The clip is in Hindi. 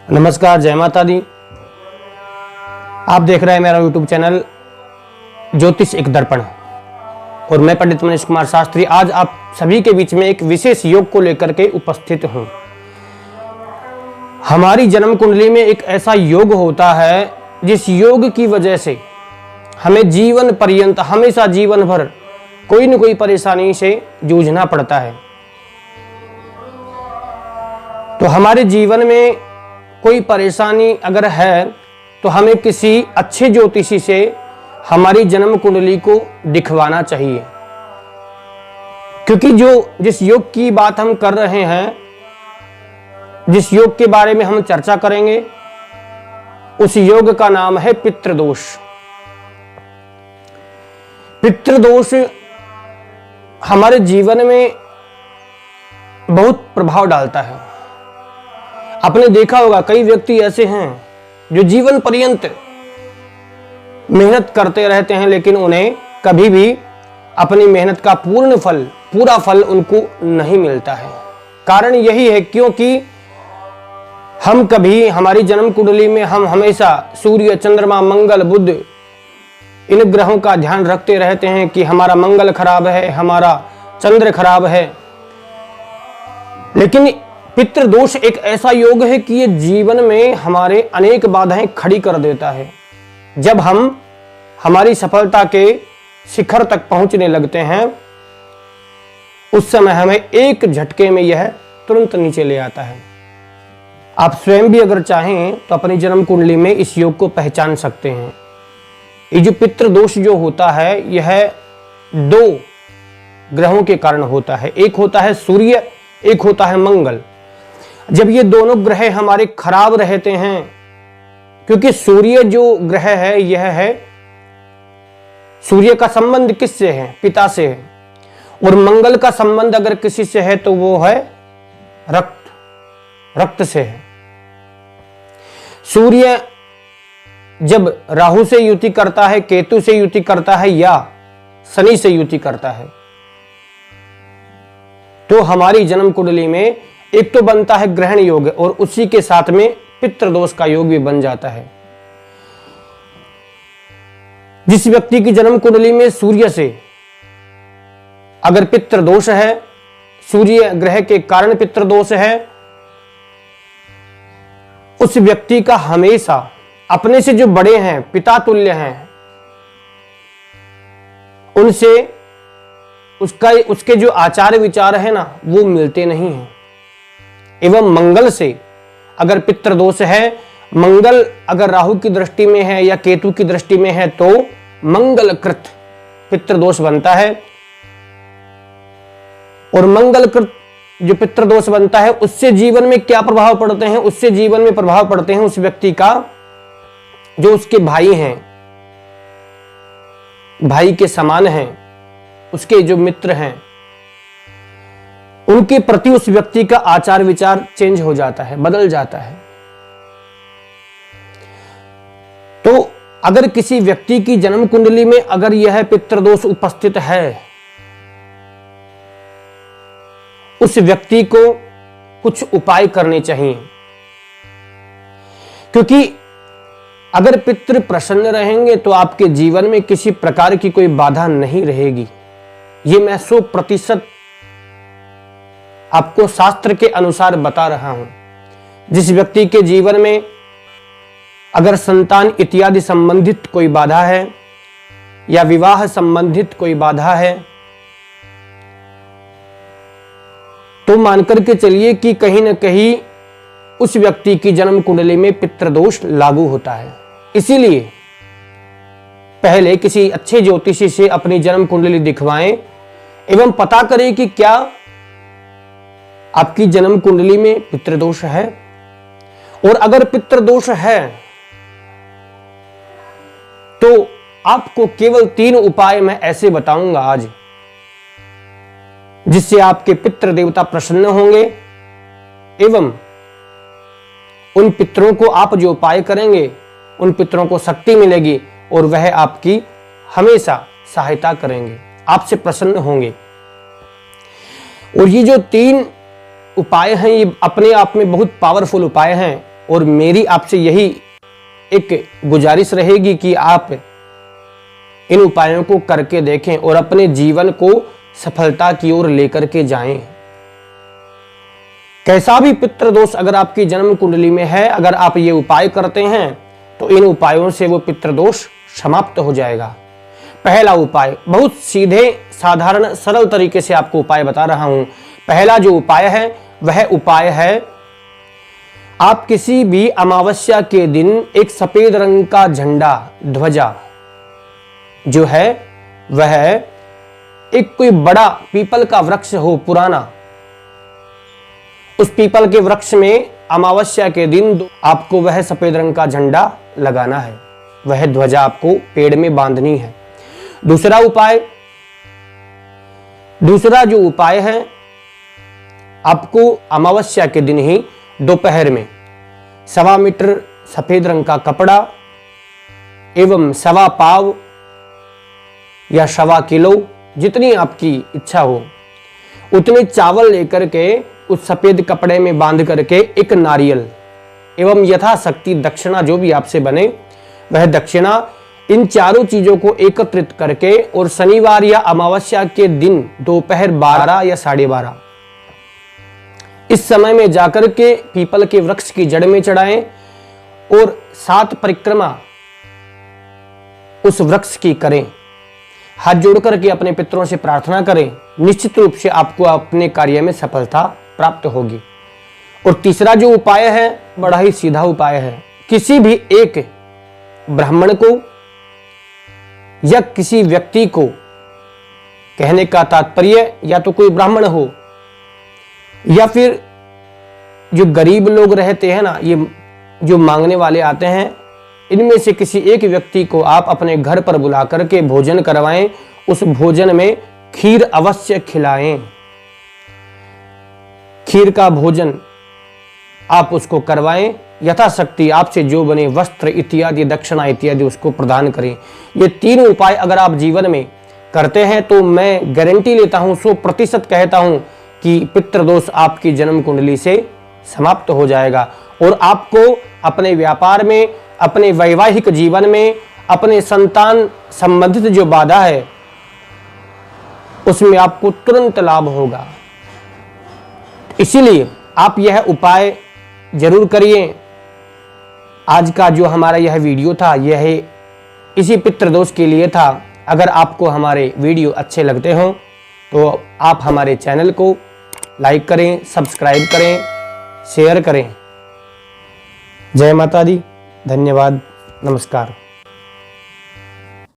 नमस्कार, जय माता दी। आप देख रहे हैं मेरा यूट्यूब चैनल ज्योतिष एक दर्पण और मैं पंडित मनीष कुमार शास्त्री आज आप सभी के बीच में एक विशेष योग को लेकर के उपस्थित हूं। हमारी जन्म कुंडली में एक ऐसा योग होता है जिस योग की वजह से हमें जीवन पर्यंत हमेशा जीवन भर कोई न कोई परेशानी से जूझना पड़ता है। तो हमारे जीवन में कोई परेशानी अगर है तो हमें किसी अच्छे ज्योतिषी से हमारी जन्म कुंडली को दिखवाना चाहिए, क्योंकि जिस योग की बात हम कर रहे हैं, जिस योग के बारे में हम चर्चा करेंगे, उस योग का नाम है पितृदोष। पितृदोष हमारे जीवन में बहुत प्रभाव डालता है। आपने देखा होगा कई व्यक्ति ऐसे हैं जो जीवन पर्यंत मेहनत करते रहते हैं, लेकिन उन्हें कभी भी अपनी मेहनत का पूरा फल उनको नहीं मिलता है। कारण यही है क्योंकि हम कभी हमारी जन्म कुंडली में हम हमेशा सूर्य, चंद्रमा, मंगल, बुध इन ग्रहों का ध्यान रखते रहते हैं कि हमारा मंगल खराब है, हमारा चंद्र खराब है। लेकिन पितृदोष एक ऐसा योग है कि ये जीवन में हमारे अनेक बाधाएं खड़ी कर देता है। जब हम हमारी सफलता के शिखर तक पहुंचने लगते हैं, उस समय हमें एक झटके में यह तुरंत नीचे ले आता है। आप स्वयं भी अगर चाहें तो अपनी जन्म कुंडली में इस योग को पहचान सकते हैं। ये जो पितृदोष जो होता है, यह दो ग्रहों के कारण होता है। एक होता है सूर्य, एक होता है मंगल। जब ये दोनों ग्रह हमारे खराब रहते हैं, क्योंकि सूर्य जो ग्रह है, यह है सूर्य का संबंध किससे है? पिता से है। और मंगल का संबंध अगर किसी से है तो वो है रक्त से है। सूर्य जब राहु से युति करता है, केतु से युति करता है या शनि से युति करता है, तो हमारी जन्म कुंडली में एक तो बनता है ग्रहण योग और उसी के साथ में पितृदोष का योग भी बन जाता है। जिस व्यक्ति की जन्म कुंडली में सूर्य से अगर पितृदोष है, सूर्य ग्रह के कारण पितृदोष है, उस व्यक्ति का हमेशा अपने से जो बड़े हैं, पिता तुल्य हैं, उनसे उसके जो आचार विचार है ना, वो मिलते नहीं हैं। एवं मंगल से अगर पितृदोष है, मंगल अगर राहु की दृष्टि में है या केतु की दृष्टि में है तो मंगलकृत पितृदोष बनता है। और मंगलकृत जो पितृदोष बनता है, उससे जीवन में क्या प्रभाव पड़ते हैं? उससे जीवन में प्रभाव पड़ते हैं उस व्यक्ति का जो उसके भाई हैं, भाई के समान हैं, उसके जो मित्र हैं, उनके प्रति उस व्यक्ति का आचार विचार चेंज हो जाता है, बदल जाता है। तो अगर किसी व्यक्ति की जन्म कुंडली में अगर यह पितृदोष उपस्थित है, उस व्यक्ति को कुछ उपाय करने चाहिए, क्योंकि अगर पितृ प्रसन्न रहेंगे तो आपके जीवन में किसी प्रकार की कोई बाधा नहीं रहेगी। ये मैं 100% आपको शास्त्र के अनुसार बता रहा हूं। जिस व्यक्ति के जीवन में अगर संतान इत्यादि संबंधित कोई बाधा है या विवाह संबंधित कोई बाधा है, तो मानकर के चलिए कि कहीं ना कहीं उस व्यक्ति की जन्म कुंडली में पितृदोष लागू होता है। इसीलिए पहले किसी अच्छे ज्योतिषी से अपनी जन्म कुंडली दिखवाएं एवं पता करें कि क्या आपकी जन्म कुंडली में पितृदोष है। और अगर पितृदोष है तो आपको केवल 3 उपाय मैं ऐसे बताऊंगा आज, जिससे आपके पितृ देवता प्रसन्न होंगे एवं उन पितरों को आप जो उपाय करेंगे, उन पितरों को शक्ति मिलेगी और वह आपकी हमेशा सहायता करेंगे, आपसे प्रसन्न होंगे। और ये जो 3 उपाय हैं, ये अपने आप में बहुत पावरफुल उपाय हैं। और मेरी आपसे यही एक गुजारिश रहेगी कि आप इन उपायों को करके देखें और अपने जीवन को सफलता की ओर लेकर के जाएं। कैसा भी पितृदोष अगर आपकी जन्म कुंडली में है, अगर आप ये उपाय करते हैं तो इन उपायों से वो पितृदोष समाप्त हो जाएगा। पहला उपाय, बहुत सीधे साधारण सरल तरीके से आपको उपाय बता रहा हूं। पहला जो उपाय है वह उपाय है, आप किसी भी अमावस्या के दिन एक सफेद रंग का झंडा, ध्वजा जो है वह एक कोई बड़ा पीपल का वृक्ष हो पुराना, उस पीपल के वृक्ष में अमावस्या के दिन आपको वह सफेद रंग का झंडा लगाना है, वह ध्वजा आपको पेड़ में बांधनी है। दूसरा जो उपाय है, आपको अमावस्या के दिन ही दोपहर में 1.25 मीटर सफेद रंग का कपड़ा एवं 1.25 पाव या 1.25 किलो, जितनी आपकी इच्छा हो उतने चावल लेकर के उस सफेद कपड़े में बांध करके एक नारियल एवं यथाशक्ति दक्षिणा, जो भी आपसे बने वह दक्षिणा, इन चारों चीजों को एकत्रित करके और शनिवार या अमावस्या के दिन दोपहर 12 या 12:30 इस समय में जाकर के पीपल के वृक्ष की जड़ में चढ़ाएं और 7 परिक्रमा उस वृक्ष की करें। हाथ जोड़ करके अपने पितरों से प्रार्थना करें, निश्चित रूप से आपको अपने कार्य में सफलता प्राप्त होगी। और तीसरा जो उपाय है बड़ा ही सीधा उपाय है, किसी भी एक ब्राह्मण को या किसी व्यक्ति को, कहने का तात्पर्य या तो कोई ब्राह्मण हो या फिर जो गरीब लोग रहते हैं ना, ये जो मांगने वाले आते हैं, इनमें से किसी एक व्यक्ति को आप अपने घर पर बुला करके भोजन करवाएं। उस भोजन में खीर अवश्य खिलाएं। खीर का भोजन आप उसको करवाएं, यथाशक्ति आपसे जो बने वस्त्र इत्यादि, दक्षिणा इत्यादि उसको प्रदान करें। ये 3 उपाय अगर आप जीवन में करते हैं तो मैं गारंटी लेता हूं, 100% कहता हूं कि पितृदोष आपकी जन्म कुंडली से समाप्त हो जाएगा और आपको अपने व्यापार में, अपने वैवाहिक जीवन में, अपने संतान संबंधित जो बाधा है उसमें आपको तुरंत लाभ होगा। इसीलिए आप यह उपाय जरूर करिए। आज का जो हमारा यह वीडियो था यह इसी पितृदोष के लिए था। अगर आपको हमारे वीडियो अच्छे लगते हों तो आप हमारे चैनल को लाइक करें, सब्सक्राइब करें, शेयर करें। जय माता दी, धन्यवाद, नमस्कार।